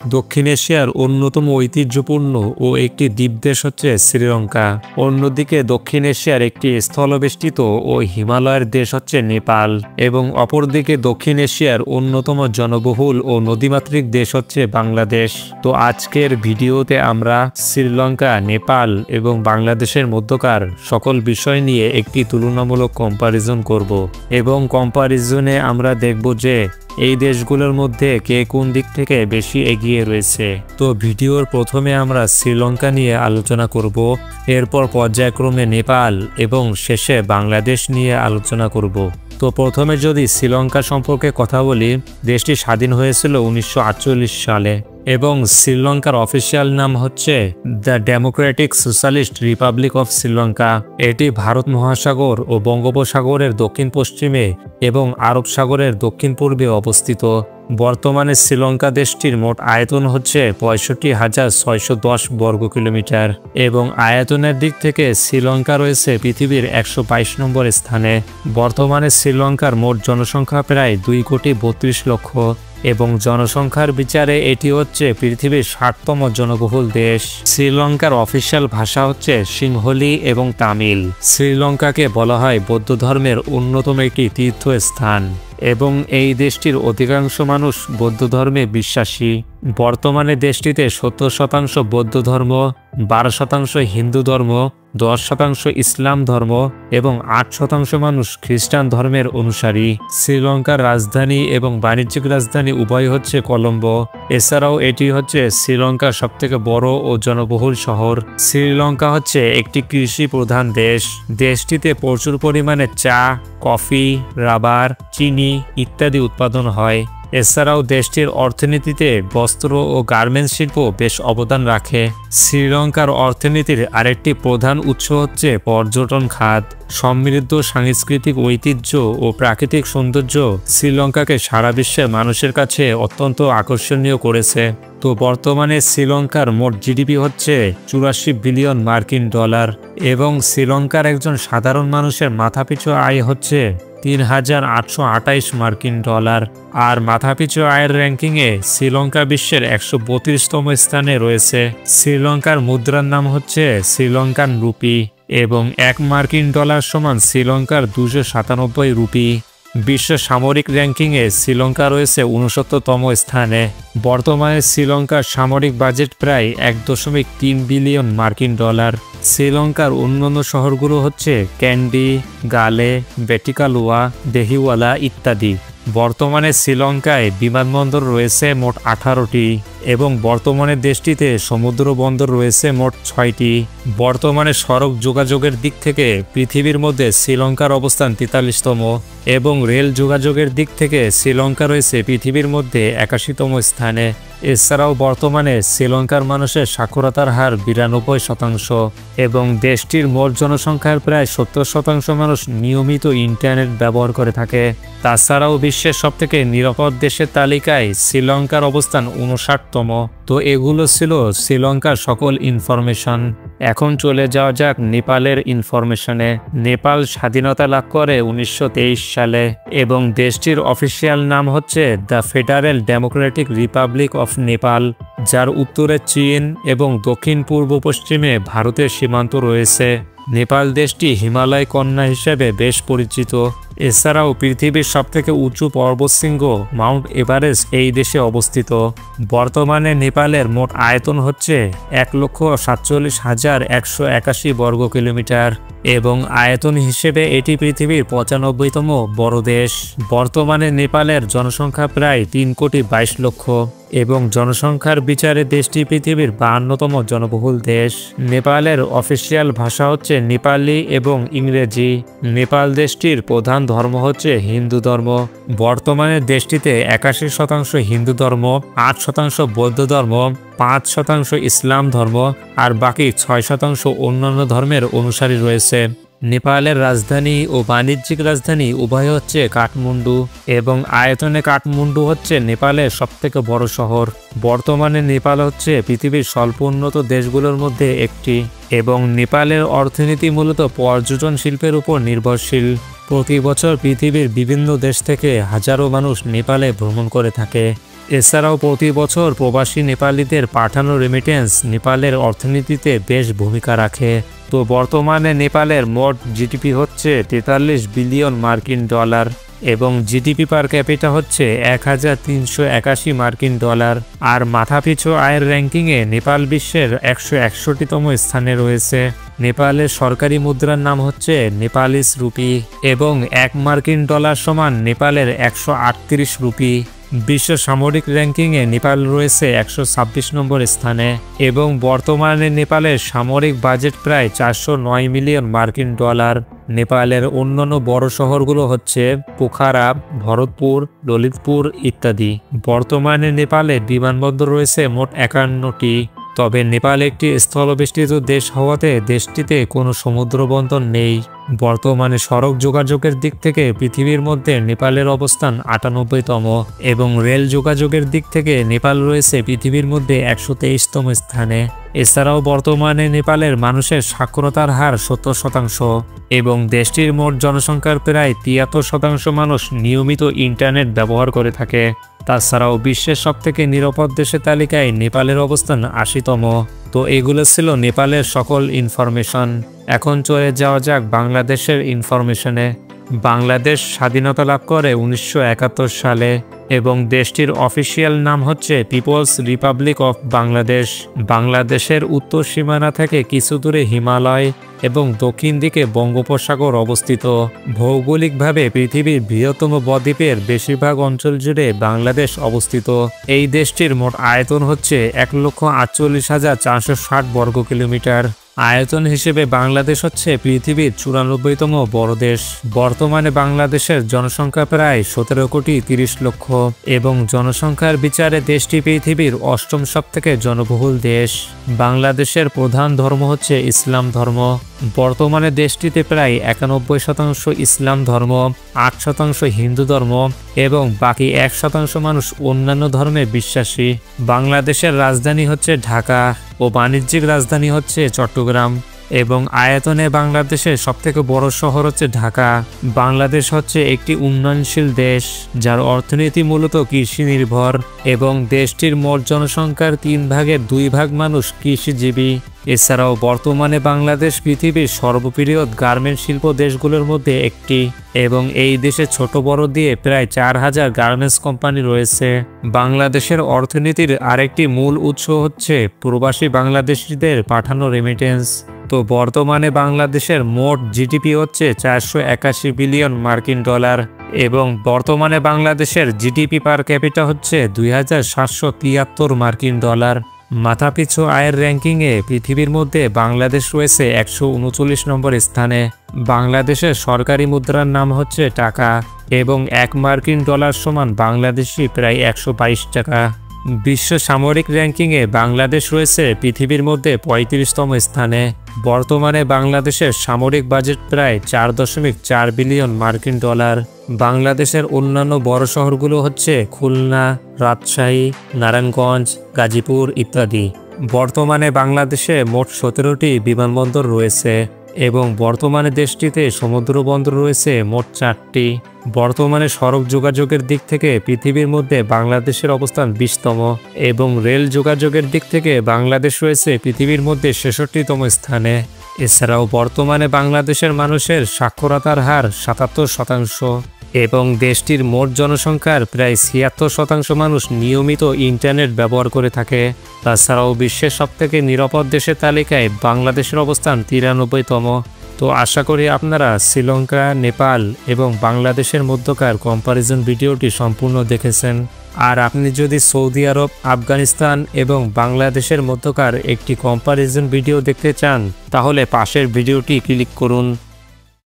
দক্ষিণ এশিয়ার অন্যতম ঐতিহ্যপূর্ণ ও একটি দ্বীপদেশ হচ্ছে শ্রীলঙ্কা। অন্যদিকে দক্ষিণ এশিয়ার একটি স্থলবেষ্টিত ও হিমালয়ের দেশ হচ্ছে নেপাল এবং অপরদিকে দক্ষিণ এশিয়ার অন্যতম জনবহুল ও নদীমাতৃক দেশ হচ্ছে বাংলাদেশ। তো আজকের ভিডিওতে আমরা শ্রীলঙ্কা, নেপাল এবং বাংলাদেশের মধ্যকার সকল বিষয় নিয়ে একটি তুলনামূলক কম্পারিজন করব এবং কম্পারিজনে আমরা দেখব যে এই দেশগুলোর মধ্যে কে কোন দিক থেকে বেশি এগিয়ে রয়েছে। তো ভিডিওর প্রথমে আমরা শ্রীলঙ্কা নিয়ে আলোচনা করব, এরপর পর্যায়ক্রমে নেপাল এবং শেষে বাংলাদেশ নিয়ে আলোচনা করব। তো প্রথমে যদি শ্রীলঙ্কা সম্পর্কে কথা বলি, দেশটি স্বাধীন হয়েছিল 1948 সালে এবং শ্রীলঙ্কার অফিসিয়াল নাম হচ্ছে the Democratic socialist Republic of Sri Lanka. এটি ভারত মহাসাগর ও বঙ্গোপসাগরের দক্ষিণ পশ্চিমে এবং আরব সাগরের দক্ষিণ পূর্বে অবস্থিত। বর্তমানে শ্রীলঙ্কা দেশটির মোট আয়তন হচ্ছে 65,610 বর্গ কিলোমিটার এবং আয়তনের দিক থেকে শ্রীলঙ্কা রয়েছে পৃথিবীর 122 নম্বর স্থানে। বর্তমানে শ্রীলঙ্কার মোট জনসংখ্যা প্রায় 2,32,00,000 এবং জনসংখ্যার বিচারে এটি হচ্ছে পৃথিবীর 60তম জনবহুল দেশ। শ্রীলঙ্কার অফিসিয়াল ভাষা হচ্ছে সিংহলি এবং তামিল। শ্রীলঙ্কাকে বলা হয় বৌদ্ধ ধর্মের অন্যতম একটি তীর্থস্থান এবং এই দেশটির অধিকাংশ মানুষ বৌদ্ধ ধর্মে বিশ্বাসী। বর্তমানে দেশটিতে 70% বৌদ্ধ ধর্ম, 12% হিন্দু ধর্ম, 10% ইসলাম ধর্ম এবং 8% মানুষ খ্রিস্টান ধর্মের অনুসারী। শ্রীলঙ্কার রাজধানী এবং বাণিজ্যিক রাজধানী উভয় হচ্ছে কলম্বো। এছাড়াও এটি হচ্ছে শ্রীলঙ্কার সবথেকে বড় ও জনবহুল শহর। শ্রীলঙ্কা হচ্ছে একটি কৃষি প্রধান দেশ। দেশটিতে প্রচুর পরিমাণে চা, কফি, রাবার, চিনি ইত্যাদি উৎপাদন হয়। এছাড়াও দেশটির অর্থনীতিতে বস্ত্র ও গার্মেন্টস শিল্প বেশ অবদান রাখে। শ্রীলঙ্কার অর্থনীতির আরেকটি প্রধান উৎস হচ্ছে পর্যটন খাত। সমৃদ্ধ সাংস্কৃতিক ঐতিহ্য ও প্রাকৃতিক সৌন্দর্য শ্রীলঙ্কাকে সারা বিশ্বের মানুষের কাছে অত্যন্ত আকর্ষণীয় করেছে। তো বর্তমানে শ্রীলঙ্কার মোট জিডিপি হচ্ছে 84 বিলিয়ন মার্কিন ডলার এবং শ্রীলঙ্কার একজন সাধারণ মানুষের মাথাপিছু আয় হচ্ছে 3,828 মার্কিন ডলার। আর মাথাপিছু আয়ের র্যাঙ্কিংয়ে শ্রীলঙ্কা বিশ্বের 132তম স্থানে রয়েছে। শ্রীলঙ্কার মুদ্রার নাম হচ্ছে শ্রীলঙ্কান রুপি এবং 1 মার্কিন ডলার সমান শ্রীলঙ্কার 297 রুপি। বিশ্ব সামরিক র্যাঙ্কিংয়ে শ্রীলঙ্কা রয়েছে 69তম স্থানে। বর্তমানে শ্রীলঙ্কার সামরিক বাজেট প্রায় 1.3 বিলিয়ন মার্কিন ডলার। শ্রীলঙ্কার অন্যান্য শহরগুলো হচ্ছে ক্যান্ডি, গালে, বেটিকালুয়া, দেহিওয়ালা ইত্যাদি। বর্তমানে শ্রীলঙ্কায় বিমানবন্দর রয়েছে মোট 18টি এবং বর্তমানে দেশটিতে সমুদ্র বন্দর রয়েছে মোট 6টি। বর্তমানে সড়ক যোগাযোগের দিক থেকে পৃথিবীর মধ্যে শ্রীলঙ্কার অবস্থান 43তম এবং রেল যোগাযোগের দিক থেকে শ্রীলঙ্কা রয়েছে পৃথিবীর মধ্যে 81তম স্থানে। এছাড়াও বর্তমানে শ্রীলঙ্কার মানুষের সাক্ষরতার হার 92% এবং দেশটির মোট জনসংখ্যার প্রায় 70% মানুষ নিয়মিত ইন্টারনেট ব্যবহার করে থাকে। তাছাড়াও বিশ্বের সবথেকে নিরাপদ দেশের তালিকায় শ্রীলঙ্কার অবস্থান 59তম। তো এগুলো ছিল শ্রীলঙ্কার সকল ইনফরমেশন। এখন চলে যাওয়া যাক নেপালের ইনফরমেশনে। নেপাল স্বাধীনতা লাভ করে 1923 সালে এবং দেশটির অফিসিয়াল নাম হচ্ছে the federal Democratic Republic of Nepal, যার উত্তরে চীন এবং দক্ষিণ পূর্ব পশ্চিমে ভারতের সীমান্ত রয়েছে। নেপাল দেশটি হিমালয় কন্যা হিসেবে বেশ পরিচিত। এছাড়াও পৃথিবীর সবথেকে উঁচু পর্বতশৃঙ্গ মাউন্ট এভারেস্ট এই দেশে অবস্থিত। বর্তমানে নেপালের মোট আয়তন হচ্ছে 1,47,181 বর্গ কিলোমিটার এবং আয়তন হিসেবে এটি পৃথিবীর 95তম বড় দেশ। বর্তমানে নেপালের জনসংখ্যা প্রায় 3,22,00,000 এবং জনসংখ্যার বিচারে দেশটি পৃথিবীর 52তম জনবহুল দেশ। নেপালের অফিসিয়াল ভাষা হচ্ছে নেপালি এবং ইংরেজি। নেপাল দেশটির প্রধান ধর্ম হচ্ছে হিন্দু ধর্ম। বর্তমানে দেশটিতে 81% হিন্দু ধর্ম, 8% বৌদ্ধ ধর্ম, 5% ইসলাম ধর্ম আর বাকি 6% অন্যান্য ধর্মের অনুসারী রয়েছে। নেপালের রাজধানী ও বাণিজ্যিক রাজধানী উভয় হচ্ছে কাঠমান্ডু এবং আয়তনে কাঠমান্ডু হচ্ছে নেপালের সবথেকে বড় শহর। বর্তমানে নেপাল হচ্ছে পৃথিবীর স্বল্প উন্নত দেশগুলোর মধ্যে একটি এবং নেপালের অর্থনীতি মূলত পর্যটন শিল্পের উপর নির্ভরশীল। প্রতি বছর পৃথিবীর বিভিন্ন দেশ থেকে হাজারো মানুষ নেপালে ভ্রমণ করে থাকে। এছাড়াও প্রতি বছর প্রবাসী নেপালিদের পাঠানো রেমিটেন্স নেপালের অর্থনীতিতে বেশ ভূমিকা রাখে। তো বর্তমানে নেপালের মোট জিডিপি হচ্ছে 43 বিলিয়ন মার্কিন ডলার এবং জিডিপি পার ক্যাপিটা হচ্ছে 1381 মার্কিন ডলার। আর মাথাপিছু আয়ের র্যাঙ্কিংয়ে নেপাল বিশ্বের 161তম স্থানে রয়েছে। নেপালের সরকারি মুদ্রার নাম হচ্ছে নেপালিস রুপি এবং 1 মার্কিন ডলার সমান নেপালের 138 রুপি। বিশ্ব সামরিক র্যাঙ্কিংয়ে নেপাল রয়েছে 126 নম্বর স্থানে এবং বর্তমানে নেপালের সামরিক বাজেট প্রায় 409 মিলিয়ন মার্কিন ডলার। নেপালের অন্যান্য বড় শহরগুলো হচ্ছে পোখারা, ভরতপুর, ললিতপুর ইত্যাদি। বর্তমানে নেপালে বিমানবন্দর রয়েছে মোট 51টি। তবে নেপাল একটি স্থলবেষ্টিত দেশ হওয়াতে দেশটিতে কোনো সমুদ্রবন্দর নেই। বর্তমানে সড়ক যোগাযোগের দিক থেকে পৃথিবীর মধ্যে নেপালের অবস্থান 98তম এবং রেল যোগাযোগের দিক থেকে নেপাল রয়েছে পৃথিবীর মধ্যে 123তম স্থানে। এছাড়াও বর্তমানে নেপালের মানুষের সাক্ষরতার হার 70% এবং দেশটির মোট জনসংখ্যার প্রায় 73% মানুষ নিয়মিত ইন্টারনেট ব্যবহার করে থাকে। তাছাড়াও বিশ্বের সবথেকে নিরাপদ দেশের তালিকায় নেপালের অবস্থান 80তম। তো এগুলো ছিল নেপালের সকল ইনফরমেশন। এখন চলে যাওয়া যাক বাংলাদেশের ইনফরমেশনে। বাংলাদেশ স্বাধীনতা লাভ করে 1971 সালে এবং দেশটির অফিসিয়াল নাম হচ্ছে পিপলস রিপাবলিক অফ বাংলাদেশ। বাংলাদেশের উত্তর সীমানা থেকে কিছু দূরে হিমালয় এবং দক্ষিণ দিকে বঙ্গোপসাগর অবস্থিত। ভৌগোলিকভাবে পৃথিবীর বৃহত্তম বদ্বীপের বেশিরভাগ অঞ্চল জুড়ে বাংলাদেশ অবস্থিত। এই দেশটির মোট আয়তন হচ্ছে 1,48,460 বর্গ কিলোমিটার। আয়তন হিসেবে বাংলাদেশ হচ্ছে পৃথিবীর 94তম বড় দেশ। বর্তমানে বাংলাদেশের জনসংখ্যা প্রায় 17,30,00,000 এবং জনসংখ্যার বিচারে দেশটি পৃথিবীর 8ম সবথেকে জনবহুল দেশ। বাংলাদেশের প্রধান ধর্ম হচ্ছে ইসলাম ধর্ম। বর্তমানে দেশটিতে প্রায় 91% ইসলাম ধর্ম, 8% হিন্দু ধর্ম এবং বাকি 1% মানুষ অন্যান্য ধর্মে বিশ্বাসী। বাংলাদেশের রাজধানী হচ্ছে ঢাকা ও বাণিজ্যিক রাজধানী হচ্ছে চট্টগ্রাম এবং আয়তনে বাংলাদেশের সবথেকে বড় শহর হচ্ছে ঢাকা। বাংলাদেশ হচ্ছে একটি উন্নয়নশীল দেশ যার অর্থনীতি মূলত কৃষি নির্ভর এবং দেশটির মোট জনসংখ্যার 3 ভাগের 2 ভাগ মানুষ কৃষিজীবী। এছাড়াও বর্তমানে বাংলাদেশ পৃথিবীর সর্ববৃহৎ গার্মেন্ট শিল্প দেশগুলোর মধ্যে একটি এবং এই দেশে ছোট বড় দিয়ে প্রায় 4000 গার্মেন্টস কোম্পানি রয়েছে। বাংলাদেশের অর্থনীতির আরেকটি মূল উৎস হচ্ছে প্রবাসী বাংলাদেশিদের পাঠানো রেমিটেন্স। তো বর্তমানে বাংলাদেশের মোট জিডিপি হচ্ছে 481 বিলিয়ন মার্কিন ডলার এবং বর্তমানে বাংলাদেশের জিডিপি পার ক্যাপিটা হচ্ছে 2773 মার্কিন ডলার। মাথাপিছু আয়ের র্যাঙ্কিংয়ে পৃথিবীর মধ্যে বাংলাদেশ রয়েছে 139 নম্বর স্থানে। বাংলাদেশের সরকারি মুদ্রার নাম হচ্ছে টাকা এবং 1 মার্কিন ডলার সমান বাংলাদেশি প্রায় 122 টাকা। বিশ্ব সামরিক র্যাঙ্কিংয়ে বাংলাদেশ রয়েছে পৃথিবীর মধ্যে 35তম স্থানে। বর্তমানে বাংলাদেশের সামরিক বাজেট প্রায় 4.4 বিলিয়ন মার্কিন ডলার। বাংলাদেশের অন্যান্য বড় শহরগুলো হচ্ছে খুলনা, রাজশাহী, নারায়ণগঞ্জ, গাজীপুর ইত্যাদি। বর্তমানে বাংলাদেশে মোট 17টি বিমানবন্দর রয়েছে এবং বর্তমানে দেশটিতে সমুদ্র বন্দর রয়েছে মোট 4টি। বর্তমানে সড়ক যোগাযোগের দিক থেকে পৃথিবীর মধ্যে বাংলাদেশের অবস্থান 20তম এবং রেল যোগাযোগের দিক থেকে বাংলাদেশ রয়েছে পৃথিবীর মধ্যে 66তম স্থানে। এছাড়াও বর্তমানে বাংলাদেশের মানুষের সাক্ষরতার হার 77% এবং দেশটির মোট জনসংখ্যার প্রায় 76% মানুষ নিয়মিত ইন্টারনেট ব্যবহার করে থাকে। তাছাড়াও বিশ্বের সবথেকে নিরাপদ দেশের তালিকায় বাংলাদেশের অবস্থান 93তম। তো আশা করি আপনারা শ্রীলঙ্কা, নেপাল এবং বাংলাদেশের মধ্যকার কম্পারিজন ভিডিওটি সম্পূর্ণ দেখেছেন। আর আপনি যদি সৌদি আরব, আফগানিস্তান এবং বাংলাদেশের মধ্যকার একটি কম্পারিজন ভিডিও দেখতে চান তাহলে পাশের ভিডিওটি ক্লিক করুন।